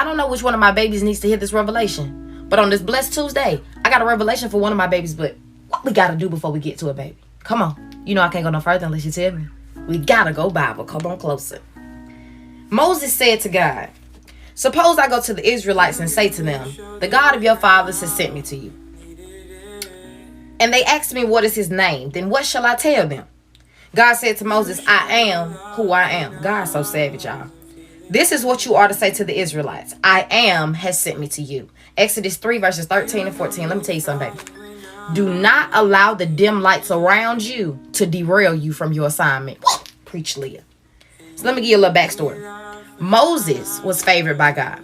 I don't know which one of my babies needs to hear this revelation, but on this blessed Tuesday, I got a revelation for one of my babies. But what we gotta do before we get to it, baby? Come on. You know I can't go no further unless you tell me. We gotta go Bible. Come on closer. Moses said to God, suppose I go to the Israelites and say to them, the God of your fathers has sent me to you. And they asked me, what is his name? Then what shall I tell them? God said to Moses, I am who I am. God's so savage, y'all. This is what you are to say to the Israelites. I am has sent me to you. Exodus 3 verses 13 and 14. Let me tell you something, baby. Do not allow the dim lights around you to derail you from your assignment. Preach, Leah. So let me give you a little backstory. Moses was favored by God.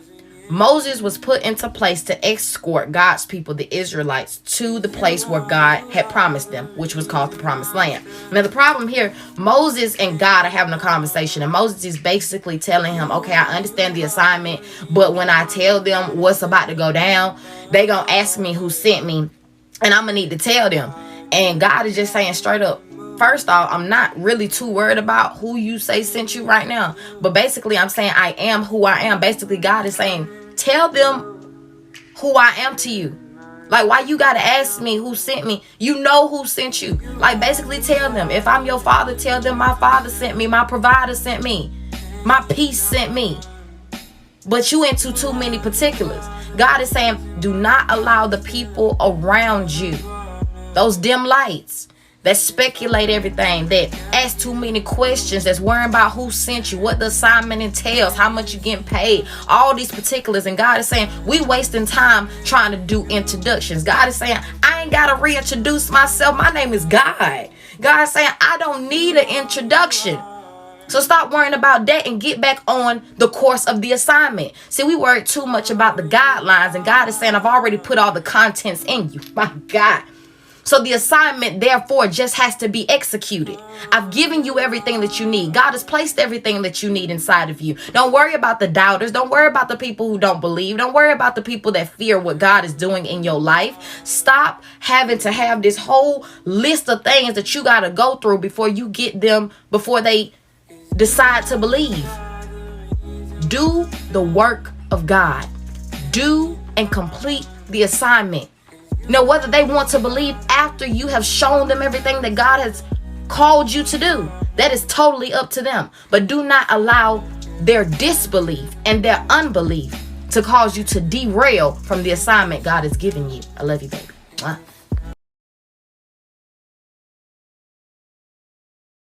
Moses was put into place to escort God's people, the Israelites, to the place where God had promised them, which was called the Promised Land. Now, the problem here, Moses and God are having a conversation, and Moses is basically telling him, okay, I understand the assignment, but when I tell them what's about to go down, they gonna ask me who sent me, and I'm gonna need to tell them. And God is just saying straight up, first off, I'm not really too worried about who you say sent you right now. But basically, I'm saying I am who I am. Basically, God is saying, tell them who I am to you. Like, why you got to ask me who sent me? You know who sent you. Like, basically tell them. If I'm your father, tell them my father sent me. My provider sent me. My peace sent me. But you into too many particulars. God is saying, do not allow the people around you, those dim lights that speculate everything, that ask too many questions, that's worrying about who sent you, what the assignment entails, how much you're getting paid, all these particulars. And God is saying, we wasting time trying to do introductions. God is saying, I ain't got to reintroduce myself. My name is God. God is saying, I don't need an introduction. So stop worrying about that and get back on the course of the assignment. See, we worry too much about the guidelines, and God is saying, I've already put all the contents in you. My God. So the assignment, therefore, just has to be executed. I've given you everything that you need. God has placed everything that you need inside of you. Don't worry about the doubters. Don't worry about the people who don't believe. Don't worry about the people that fear what God is doing in your life. Stop having to have this whole list of things that you got to go through before you get them, before they decide to believe. Do the work of God. Do and complete the assignment. Now, whether they want to believe after you have shown them everything that God has called you to do, that is totally up to them. But do not allow their disbelief and their unbelief to cause you to derail from the assignment God has given you. I love you, baby. Mwah.